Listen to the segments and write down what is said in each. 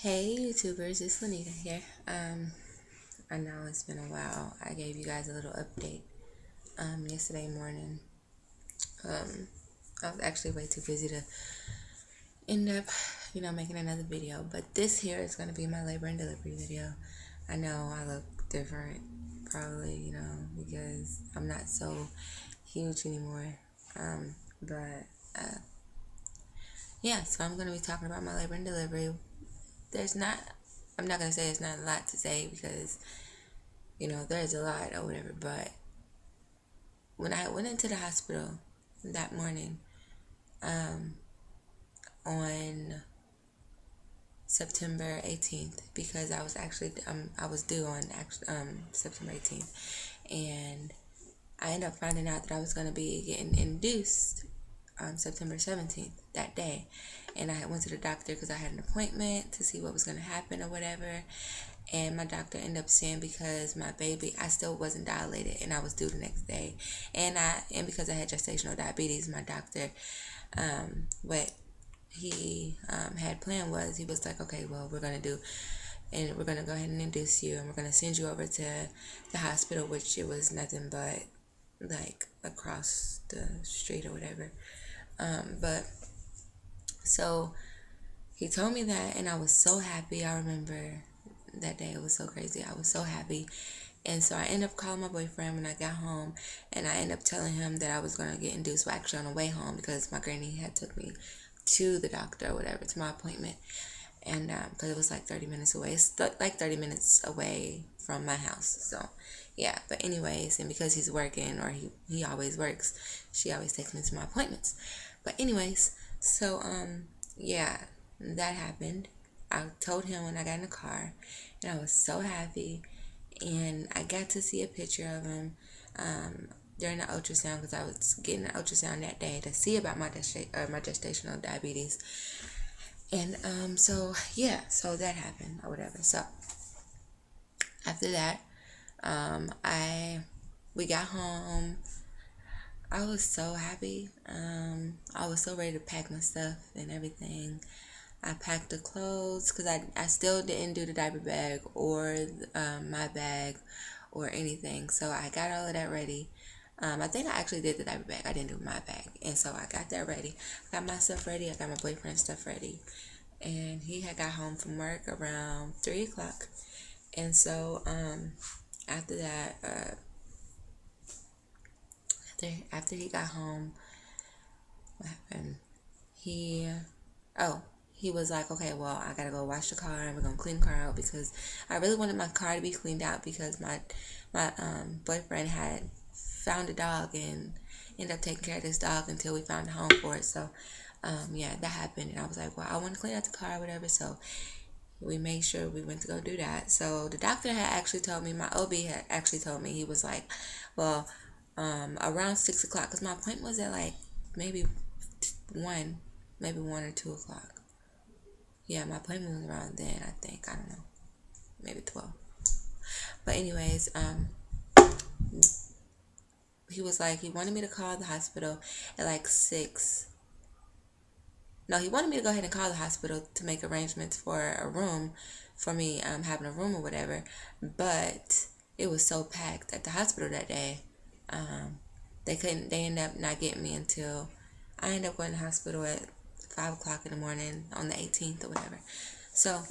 Hey YouTubers, it's Lanita here. I know it's been a while. I gave you guys a little update yesterday morning. I was actually way too busy to end up, making another video. But this here is gonna be my labor and delivery video. I know I look different, probably, because I'm not so huge anymore. But yeah, so I'm gonna be talking about my labor and delivery. There's not I'm not gonna say there's not a lot to say because there's a lot or whatever, but when I went into the hospital that morning, on September 18th, because I was due on September 18th, and I ended up finding out that I was gonna be getting induced September 17th that day. And I went to the doctor because I had an appointment to see what was going to happen or whatever. And my doctor ended up saying because my baby, I still wasn't dilated and I was due the next day. And because I had gestational diabetes, my doctor, what he had planned was he was like, okay, well, we're going to go ahead and induce you and we're going to send you over to the hospital, which it was nothing but like across the street or whatever. But so he told me that, and I was so happy. I remember that day, it was so crazy. I was so happy. And so I ended up calling my boyfriend when I got home, and I ended up telling him that I was going to get induced, well, actually on the way home, because my granny had took me to the doctor or whatever, to my appointment. And because it was like 30 minutes away. It's like 30 minutes away from my house. So yeah, but anyways, and because he's working, or he always works, she always takes me to my appointments. But anyways, so yeah, that happened. I told him when I got in the car, and I was so happy. And I got to see a picture of him during the ultrasound, because I was getting an ultrasound that day to see about my gestational diabetes. And so yeah, so that happened or whatever. So after that, I we got home. I was so happy. I was so ready to pack my stuff and everything. I packed the clothes because I still didn't do the diaper bag or my bag or anything. So I got all of that ready. I think I actually did the diaper bag. I didn't do my bag. And so I got that ready. Got my stuff ready. I got my boyfriend's stuff ready. And he had got home from work around 3 o'clock. And so after that, after he got home, what happened? He oh he was like, okay, well, I gotta go wash the car and we're gonna clean the car out, because I really wanted my car to be cleaned out, because my boyfriend had found a dog and ended up taking care of this dog until we found a home for it. So yeah, that happened, and I was like, well, I want to clean out the car or whatever. So we made sure we went to go do that. So the doctor had actually told me, my OB had actually told me, he was like, well, around 6 o'clock, because my appointment was at like maybe 1, maybe 1 or 2 o'clock. Yeah, my appointment was around then, I think. I don't know. Maybe 12. But anyways, he was like, he wanted me to call the hospital at like 6. No, he wanted me to go ahead and call the hospital to make arrangements for a room, for me having a room or whatever. But it was so packed at the hospital that day. They ended up not getting me until I ended up going to the hospital at 5 o'clock in the morning on the 18th or whatever. So,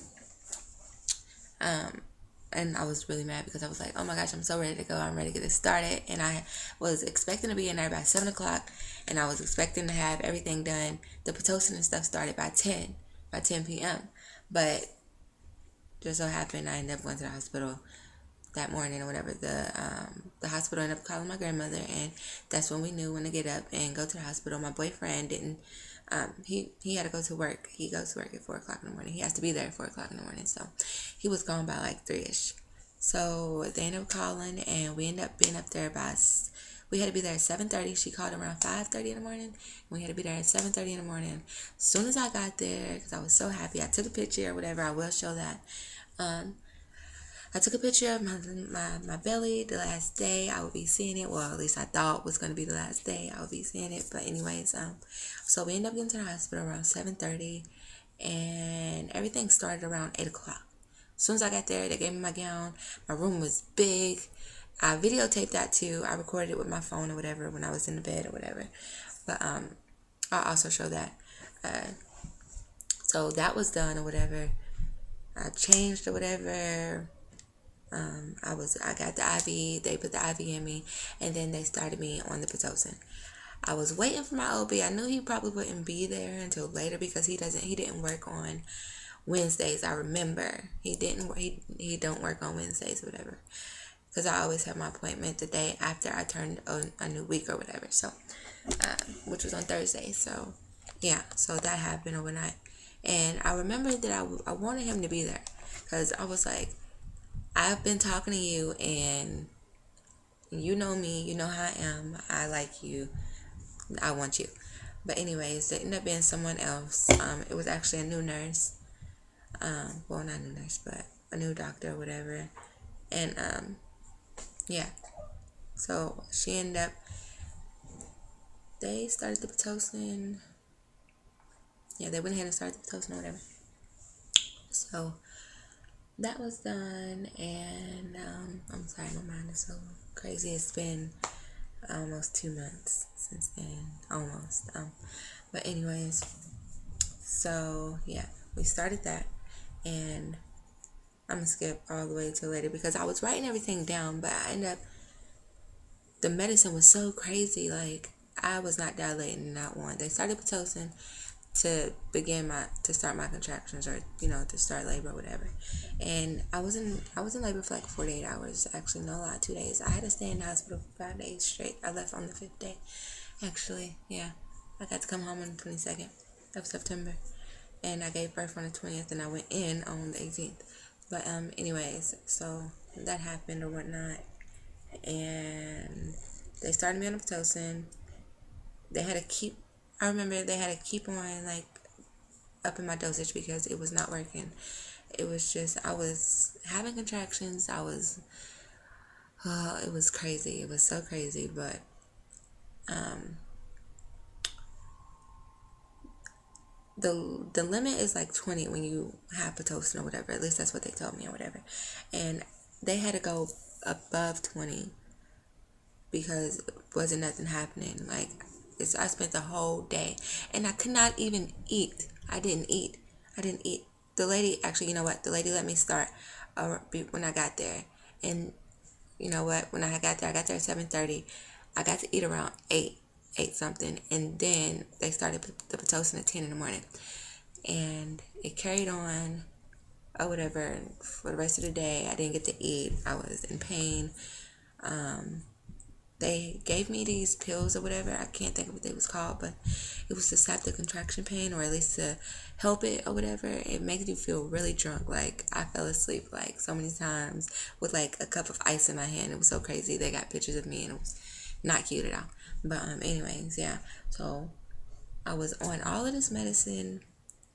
and I was really mad because I was like, oh my gosh, I'm so ready to go. I'm ready to get this started. And I was expecting to be in there by 7 o'clock, and I was expecting to have everything done. The Pitocin and stuff started by 10 p.m. But just so happened I ended up going to the hospital that morning or whatever. The hospital ended up calling my grandmother, and that's when we knew when to get up and go to the hospital. My boyfriend didn't. He had to go to work. He goes to work at 4 o'clock in the morning. He has to be there at 4 o'clock in the morning. So he was gone by like 3-ish. So they ended up calling, and we ended up being up there by. We had to be there at 7:30. She called around 5:30 in the morning. We had to be there at 7:30 in the morning. As soon as I got there, because I was so happy, I took a picture or whatever. I will show that. I took a picture of my belly the last day I would be seeing it. Well, at least I thought was going to be the last day I would be seeing it. But anyways, so we ended up getting to the hospital around 7:30, and everything started around 8 o'clock. As soon as I got there, they gave me my gown. My room was big. I videotaped that too. I recorded it with my phone or whatever when I was in the bed or whatever. But I'll also show that. So that was done or whatever. I changed or whatever. I got the IV. They put the IV in me, and then they started me on the Pitocin. I was waiting for my OB. I knew he probably wouldn't be there until later because he didn't work on Wednesdays. I remember he don't work on Wednesdays or whatever, because I always have my appointment the day after I turned a new week or whatever. So, which was on Thursday. So, yeah. So that happened overnight, and I remember that I wanted him to be there because I was like, I've been talking to you, and you know me. You know how I am. I like you. I want you. But anyways, it ended up being someone else. It was actually a new nurse. Well, not a new nurse, but a new doctor or whatever. And yeah. So she ended up. They started the Pitocin. Yeah, they went ahead and started the Pitocin or whatever. So that was done, and I'm sorry, my mind is so crazy. It's been almost 2 months since then, almost. But anyways, so yeah, we started that, and I'm gonna skip all the way till later because I was writing everything down, but I ended up the medicine was so crazy. Like I was not dilating, not one. They started Pitocin to start my contractions, or to start labor or whatever, and I was in labor for like 48 hours. Actually, no lie, 2 days. I had to stay in the hospital for 5 days straight. I left on the 5th day. Actually, yeah, I got to come home on the 22nd of September, and I gave birth on the 20th, and I went in on the 18th. But anyways, so that happened or whatnot, and they started me on the Pitocin. They had to keep. I remember they had to keep on like upping my dosage because it was not working. It was just I was having contractions. It was crazy. It was so crazy, but the limit is like 20 when you have Pitocin or whatever. At least that's what they told me or whatever. And they had to go above 20 because wasn't nothing happening. Like I spent the whole day, and I could not even eat. I didn't eat. The lady, actually, you know what? The lady let me start when I got there, and you know what? When I got there at 7:30. I got to eat around 8 something, and then they started the Pitocin at 10 in the morning, and it carried on or whatever for the rest of the day. I didn't get to eat. I was in pain. They gave me these pills or whatever. I can't think of what they was called, but it was to stop the contraction pain, or at least to help it or whatever. It makes you feel really drunk. Like I fell asleep like so many times with like a cup of ice in my hand. It was so crazy. They got pictures of me, and it was not cute at all. But anyways, yeah. So I was on all of this medicine.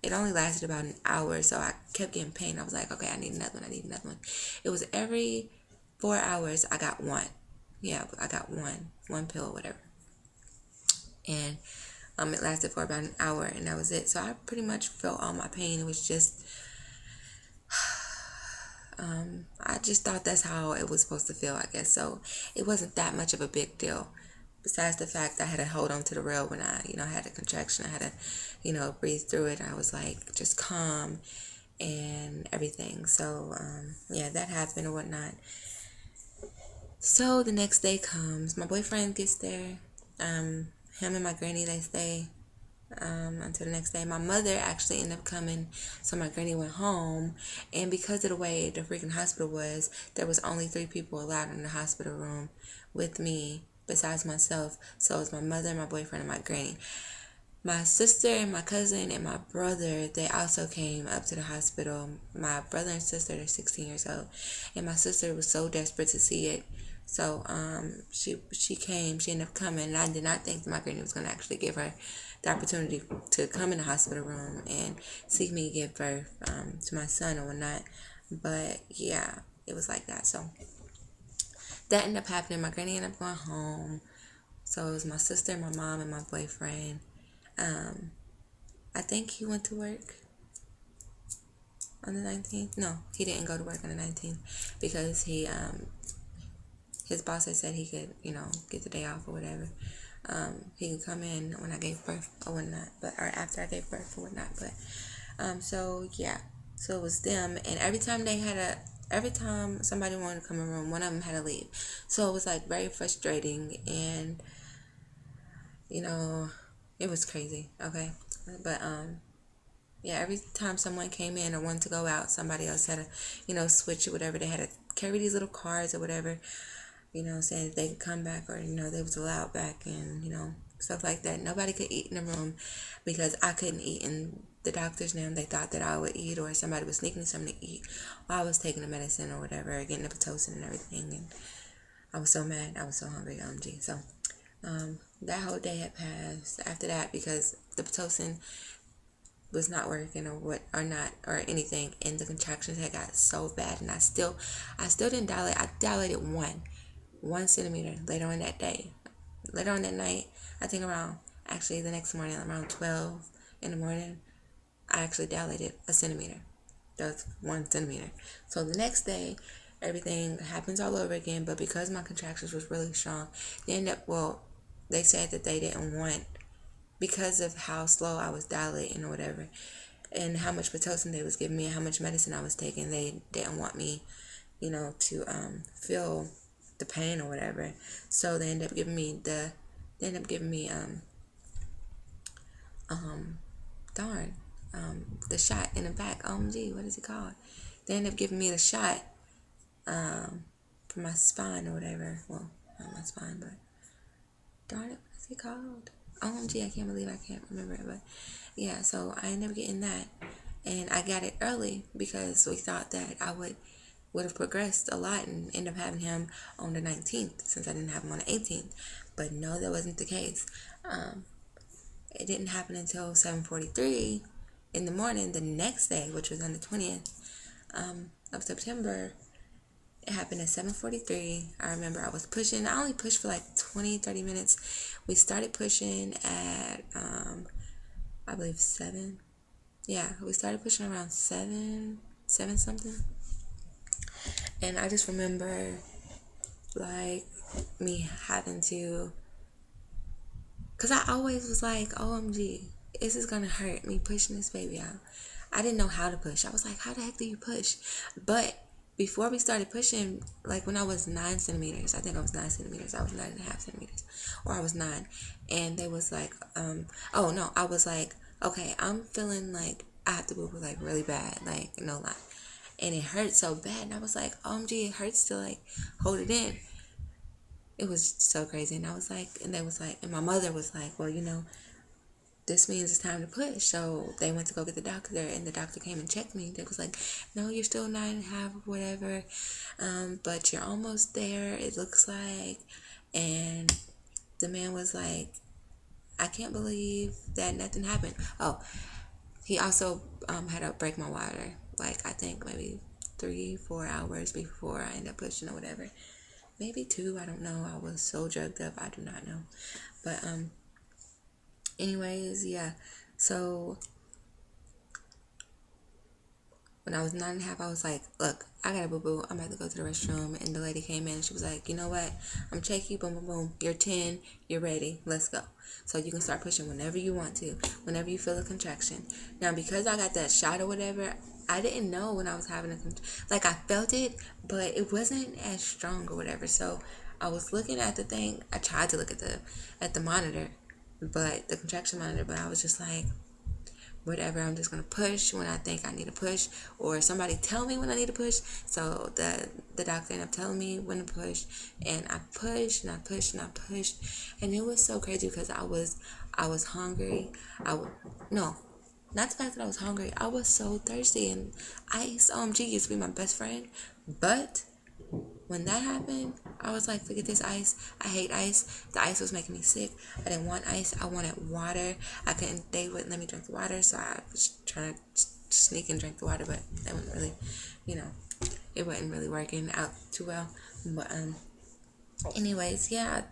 It only lasted about an hour, so I kept getting pain. I was like, okay, I need another one. It was every 4 hours I got one. Yeah, I got one pill or whatever. And it lasted for about an hour, and that was it. So I pretty much felt all my pain. It was just, I just thought that's how it was supposed to feel, I guess. So it wasn't that much of a big deal. Besides the fact I had to hold on to the rail when I, had a contraction. I had to, breathe through it. I was like just calm and everything. So, yeah, that happened or whatnot. So the next day comes. My boyfriend gets there. Him and my granny, they stay until the next day. My mother actually ended up coming, so my granny went home. And because of the way the freaking hospital was, there was only 3 people allowed in the hospital room with me besides myself. So it was my mother, my boyfriend, and my granny. My sister and my cousin and my brother, they also came up to the hospital. My brother and sister, they're 16 years old. And my sister was so desperate to see it. So she came, she ended up coming, and I did not think my granny was going to actually give her the opportunity to come in the hospital room and see me give birth to my son or whatnot. But yeah, it was like that. So that ended up happening. My granny ended up going home. So it was my sister, my mom, and my boyfriend. I think he went to work. on the 19th. No, he didn't go to work on the 19th because his boss had said he could, get the day off or whatever. He could come in when I gave birth or whatnot, or after I gave birth or whatnot. But so yeah, so it was them, and every time somebody wanted to come in the room, one of them had to leave. So it was like very frustrating, and it was crazy. Okay, but yeah, every time someone came in or wanted to go out, somebody else had to, switch or whatever. They had to carry these little cards or whatever, saying that they could come back or, they was allowed back and, stuff like that. Nobody could eat in the room because I couldn't eat in the doctor's name. They thought that I would eat, or somebody was sneaking something to eat while I was taking the medicine or whatever, getting the Pitocin and everything. And I was so mad. I was so hungry, OMG. So that whole day had passed after that because the Pitocin was not working or anything, and the contractions had got so bad, and I still didn't dilate. I dilated 1 centimeter later on that day. Later on that night, I think the next morning, around 12 in the morning, I actually dilated a centimeter. That's 1 centimeter. So the next day, everything happens all over again, but because my contractions was really strong, they said that they didn't want, because of how slow I was dilating or whatever, and how much Pitocin they was giving me and how much medicine I was taking, they didn't want me, to feel the pain or whatever. So they ended up giving me the shot in the back. OMG, what is it called? They ended up giving me the shot for my spine or whatever. Well, not my spine, but darn it, what is it called? OMG, I can't believe I can't remember it. But yeah, so I ended up getting that, and I got it early because we thought that I would have progressed a lot and end up having him on the 19th since I didn't have him on the 18th. But no, that wasn't the case. It didn't happen until 7:43 in the morning the next day, which was on the 20th of September. It happened at 7:43. I remember I was pushing. I only pushed for like 20-30 minutes. We started pushing at I believe 7. Yeah, we started pushing around 7 something. And I just remember like me having to, because I always was like, OMG, this is gonna hurt me pushing this baby out. I didn't know how to push. I was like, how the heck do you push? But before we started pushing, like when I was 9 centimeters, I think I was 9 centimeters. I was 9.5 centimeters, or I was 9. And they was like, oh no, I was like, okay, I'm feeling like I have to move like really bad, like no lie. And it hurt so bad. And I was like, OMG, it hurts to like hold it in. It was so crazy. And I was like, and they was like, and my mother was like, well, this means it's time to push. So they went to go get the doctor, and the doctor came and checked me. They was like, no, you're still 9.5 or whatever, but you're almost there, it looks like. And the man was like, I can't believe that nothing happened. Oh, he also had to break my water, like I think maybe 3-4 hours before I ended up pushing or whatever. Maybe 2, I don't know. I was so drugged up, I do not know. But anyways, yeah. So when I was 9.5, I was like, look, I got a boo-boo. I'm about to go to the restroom. And the lady came in and she was like, you know what? I'm check you. Boom, boom, boom. You're 10. You're ready. Let's go. So you can start pushing whenever you want to, whenever you feel a contraction. Now, because I got that shot or whatever, I didn't know when I was having like I felt it, but it wasn't as strong or whatever. So I was looking at the thing. I tried to look at the monitor, but the contraction monitor, but I was just like, whatever, I'm just gonna push when I think I need to push, or somebody tell me when I need to push. So the doctor ended up telling me when to push, and I pushed and I pushed and I pushed, and it was so crazy because I was hungry. No, not the fact that I was hungry. I was so thirsty, and ice, OMG, used to be my best friend, but when that happened, I was like, forget this ice. I hate ice. The ice was making me sick. I didn't want ice. I wanted water. They wouldn't let me drink the water, so I was trying to sneak and drink the water, but that wasn't really, it wasn't really working out too well. But anyways, yeah,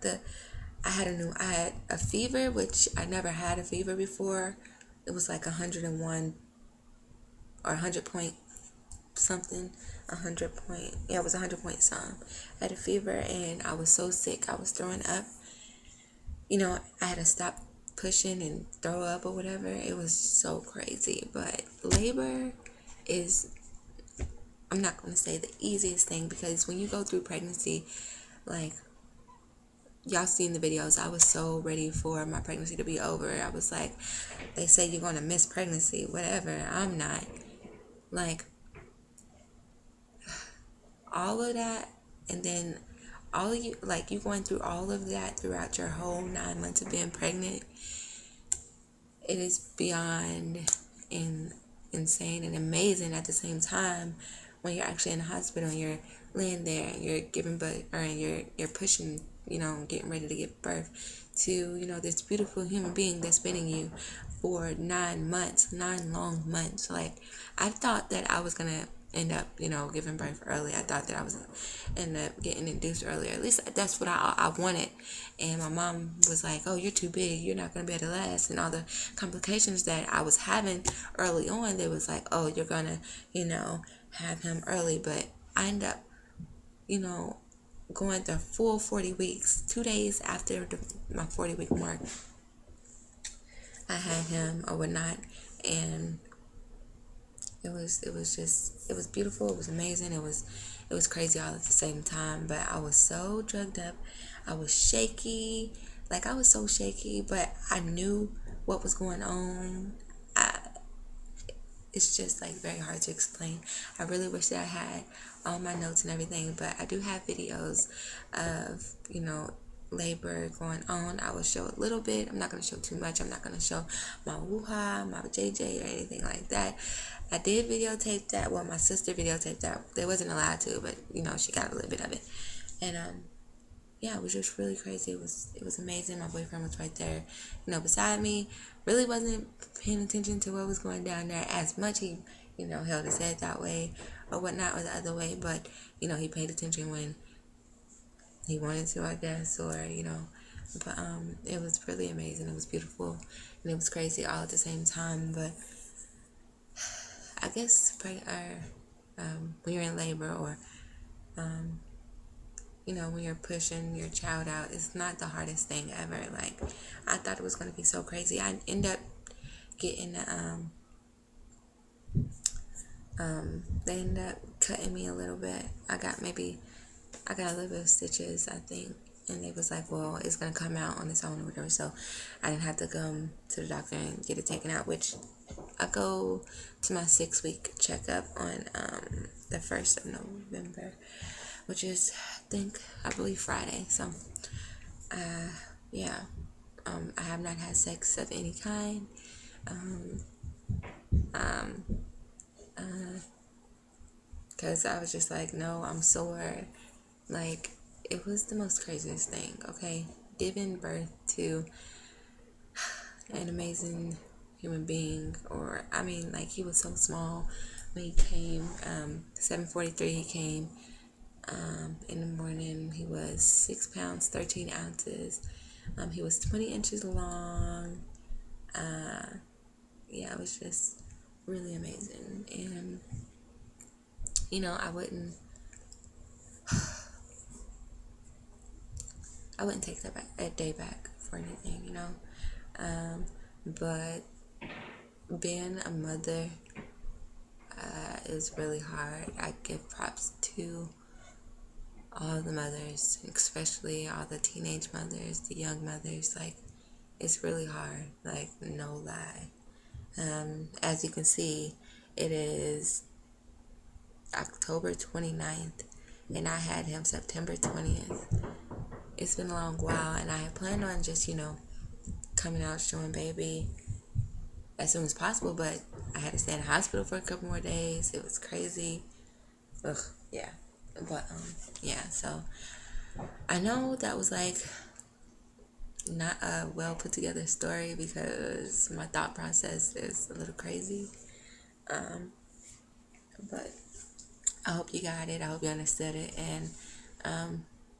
I had a fever, which I never had a fever before. It was like 101 or 100.5 something, 100 point. Yeah, it was 100 point something. I had a fever and I was so sick. I was throwing up. I had to stop pushing and throw up or whatever. It was so crazy. But labor is, I'm not going to say the easiest thing, because when you go through pregnancy, like, y'all seen the videos, I was so ready for my pregnancy to be over. I was like, they say you're going to miss pregnancy, whatever. I'm not. Like, all of that, and then all of you, like, you going through all of that throughout your whole 9 months of being pregnant, it is beyond insane and amazing at the same time. When you're actually in the hospital and you're laying there and you're giving birth, or you're pushing, getting ready to give birth to, this beautiful human being that's been in you for 9 months, 9 long months. Like, I thought that I was gonna end up, giving birth early. I thought that I was end up getting induced earlier. At least that's what I wanted. And my mom was like, "Oh, you're too big. You're not gonna be able to last." And all the complications that I was having early on, they was like, "Oh, you're gonna, have him early." But I end up, going the full 40 weeks. 2 days after my 40-week mark, I had him or whatnot, and it was beautiful. It was amazing. It was crazy all at the same time. But I was so drugged up. I was shaky. Like, I was so shaky, but I knew what was going on. It's just, like, very hard to explain. I really wish that I had all my notes and everything, but I do have videos of, labor going on. I will show a little bit. I'm not going to show too much. I'm not going to show my woo-ha, my JJ, or anything like that. I did videotape that. Well, my sister videotaped that. They wasn't allowed to, but, she got a little bit of it. And, yeah, it was just really crazy. It was amazing. My boyfriend was right there, beside me. Really wasn't paying attention to what was going down there as much. He, held his head that way or whatnot, or the other way. But, he paid attention when he wanted to, I guess, or, But it was really amazing. It was beautiful, and it was crazy all at the same time. But I guess when you're in labor, or when you're pushing your child out, it's not the hardest thing ever. Like, I thought it was going to be so crazy. I end up getting, they ended up cutting me a little bit. I got a little bit of stitches, I think. And they was like, well, it's going to come out on its own or whatever. So I didn't have to come to the doctor and get it taken out, which I go to my 6-week checkup on the 1st of November, which is, I believe Friday. So, yeah, I have not had sex of any kind. Because I was just like, no, I'm sore. Like, it was the most craziest thing, okay? Giving birth to an amazing human being, he was so small when he came. 7:43 he came. In the morning, he was 6 pounds, 13 ounces. He was 20 inches long. Yeah, it was just really amazing. And, I wouldn't take that day back for anything, but being a mother is really hard. I give props to all the mothers, especially all the teenage mothers, the young mothers. Like, it's really hard, like, no lie. As you can see, it is October 29th, and I had him September 20th. It's been a long while, and I had planned on just, coming out showing baby as soon as possible, but I had to stay in the hospital for a couple more days. It was crazy. Ugh, yeah. But, yeah, so I know that was, like, not a well put together story, because my thought process is a little crazy. But I hope you got it. I hope you understood it. And,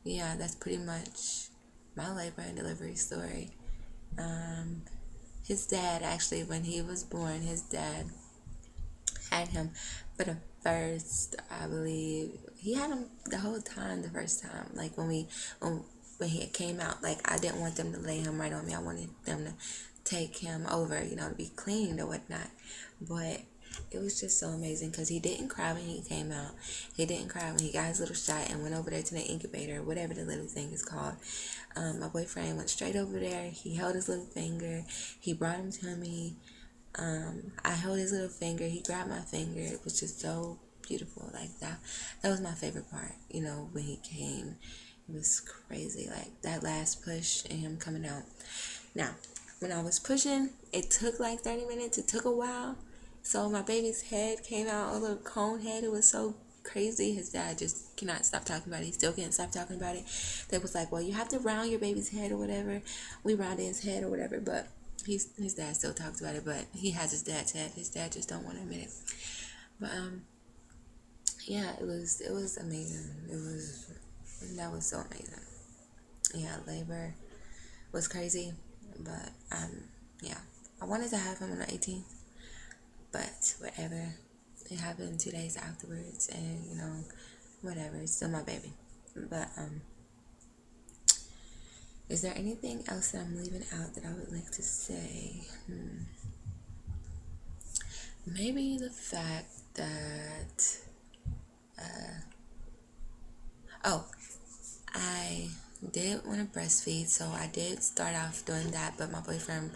yeah, that's pretty much my labor and delivery story. His dad, actually, when he was born, his dad had him But at first, I believe he had him the whole time. The first time, like when he came out, like I didn't want them to lay him right on me. I wanted them to take him over, to be cleaned or whatnot. But it was just so amazing because he didn't cry when he came out. He didn't cry when he got his little shot and went over there to the incubator, whatever the little thing is called. My boyfriend went straight over there. He held his little finger. He brought him to me. I held his little finger. He grabbed my finger. It was just so beautiful. Like that was my favorite part. When he came, it was crazy. Like that last push and him coming out. Now, when I was pushing, it took like 30 minutes. It took a while. So my baby's head came out, a little cone head. It was so crazy. His dad just cannot stop talking about it. He still can't stop talking about it. They was like, well, you have to round your baby's head or whatever. We rounded his head or whatever, but his dad still talks about it. But he has his dad's head. His dad just don't want to admit it. But yeah, it was amazing. That was so amazing. Yeah, labor was crazy, but yeah, I wanted to have him on the 18th, but whatever. It happened 2 days afterwards, and whatever. It's still my baby. But is there anything else that I'm leaving out that I would like to say? Maybe the fact that I did want to breastfeed, so I did start off doing that, but my boyfriend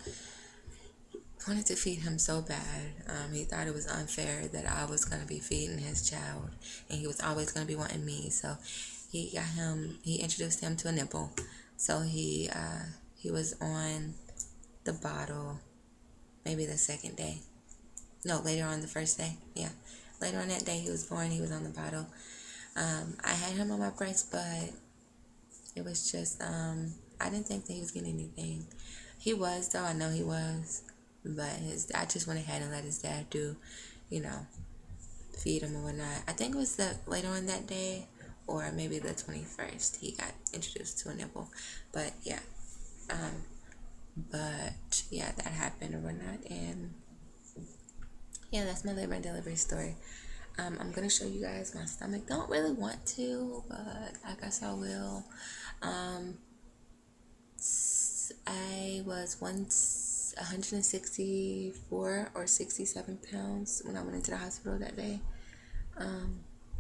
wanted to feed him so bad. He thought it was unfair that I was going to be feeding his child, and he was always going to be wanting me. So he introduced him to a nipple. So he was on the bottle maybe the second day. No, later on the first day. Yeah. Later on that day he was born, he was on the bottle. I had him on my breast, but it was just, I didn't think that he was getting anything. He was, though. I know he was. But I just went ahead and let his dad do, feed him or whatnot. I think it was later on that day, or maybe the 21st, he got introduced to a nipple. But yeah, that happened or whatnot. And yeah, that's my labor and delivery story. I'm gonna show you guys my stomach. Don't really want to, but I guess I will. I was once 164 or 67 pounds when I went into the hospital that day.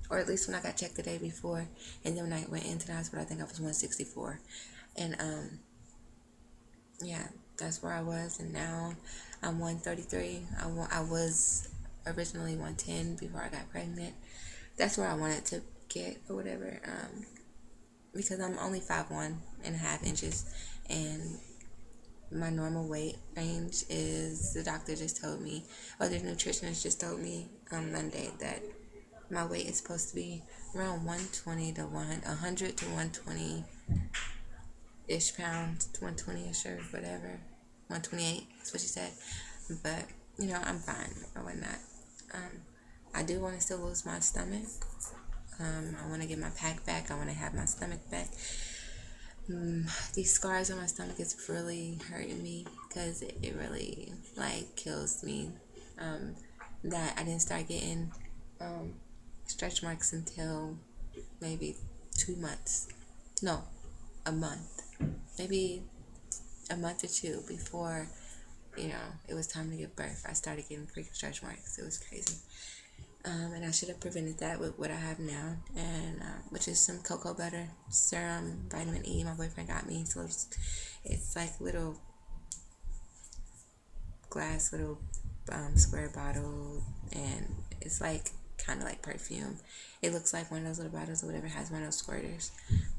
Or at least when I got checked the day before. And then when I went into the hospital, I think I was 164. And yeah, that's where I was. And now I'm 133. I was originally 110 before I got pregnant. That's where I wanted to get or whatever. Because I'm only 5'1.5" and my normal weight range is, the doctor just told me, or the nutritionist just told me on Monday, that my weight is supposed to be around 120 to 100 to 120 ish pounds, 120ish or whatever, 128 is what she said. But I'm fine or whatnot. I do want to still lose my stomach. I want to get my pack back. I want to have my stomach back. These scars on my stomach is really hurting me because it really kills me. That I didn't start getting stretch marks until maybe 2 months. No, a month. Maybe a month or two before it was time to give birth. I started getting freaking stretch marks. It was crazy. And I should have prevented that with what I have now, and which is some cocoa butter serum, vitamin E. My boyfriend got me, so it's like little glass, little square bottle, and it's like kind of like perfume. It looks like one of those little bottles or whatever, has one of those squirters,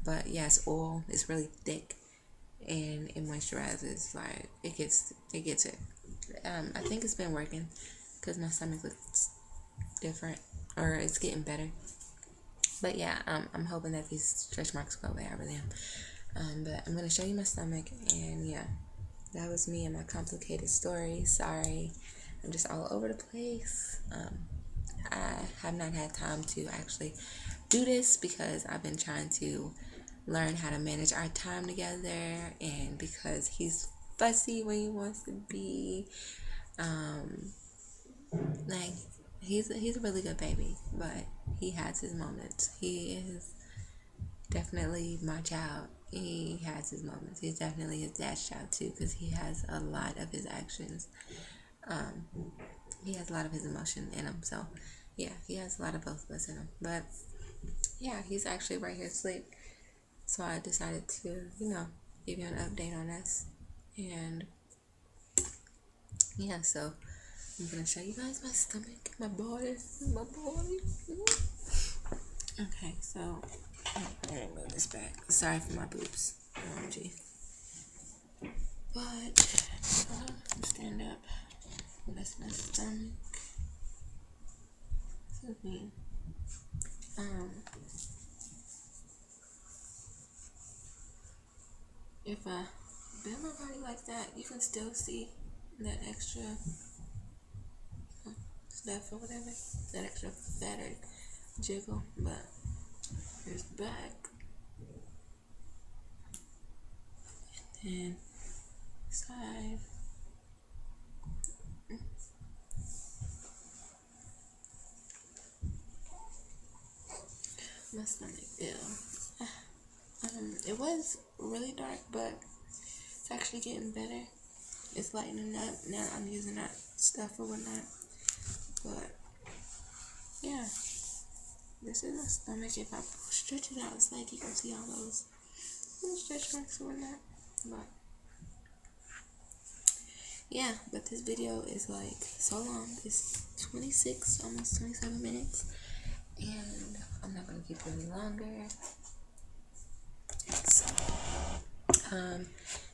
but yeah, it's oil. It's really thick, and it moisturizes. Like it gets it. I think it's been working because my stomach looks different, or it's getting better. But yeah, I'm hoping that these stretch marks go away. I really am. But I'm gonna show you my stomach, and yeah, that was me and my complicated story. Sorry, I'm just all over the place. I have not had time to actually do this because I've been trying to learn how to manage our time together, and because he's fussy when he wants to be, like he's a really good baby, but he has his moments. He is definitely my child. He has his moments. He's definitely his dad's child too, because he has a lot of his actions. Um, he has a lot of his emotion in him. So, yeah, he has a lot of both of us in him. But yeah, he's actually right here asleep. So I decided to, give you an update on us. And yeah, so I'm gonna show you guys my stomach, my body, my body. Okay, so let me move this back. Sorry for my boobs. OMG. But stand up. That's my stomach. Excuse me. If I bend my body like that, you can still see that extra stuff or whatever, that extra fat or jiggle. But here's back, and then side. My stomach feel. It was really dark, but it's actually getting better. It's lightening up now. I'm using that stuff or whatnot. But yeah, this is my stomach. If I stretch it out, it's like you can see all those little stretch marks or whatnot. But yeah, but this video is like so long. It's 26, almost 27 minutes. And I'm not gonna keep it any longer. So,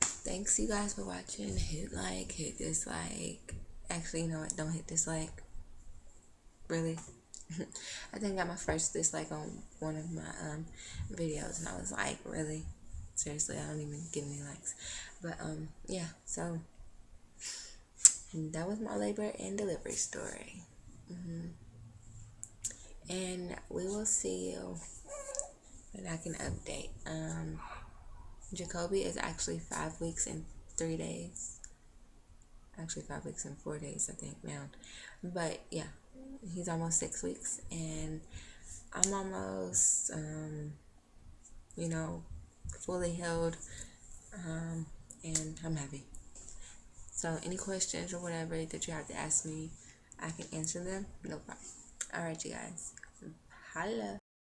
thanks you guys for watching. Hit like, hit dislike. Actually, you know what? Don't hit dislike. Really. I think I got my first dislike on one of my videos, and I was like, really? Seriously, I don't even get any likes. But yeah. So that was my labor and delivery story. And we will see you when I can update. Jacoby is actually 5 weeks and 3 days. Actually, 5 weeks and 4 days, I think now. But yeah, he's almost 6 weeks, and I'm almost, fully healed, and I'm happy. So, any questions or whatever that you have to ask me, I can answer them. No problem. All right, you guys. Holla.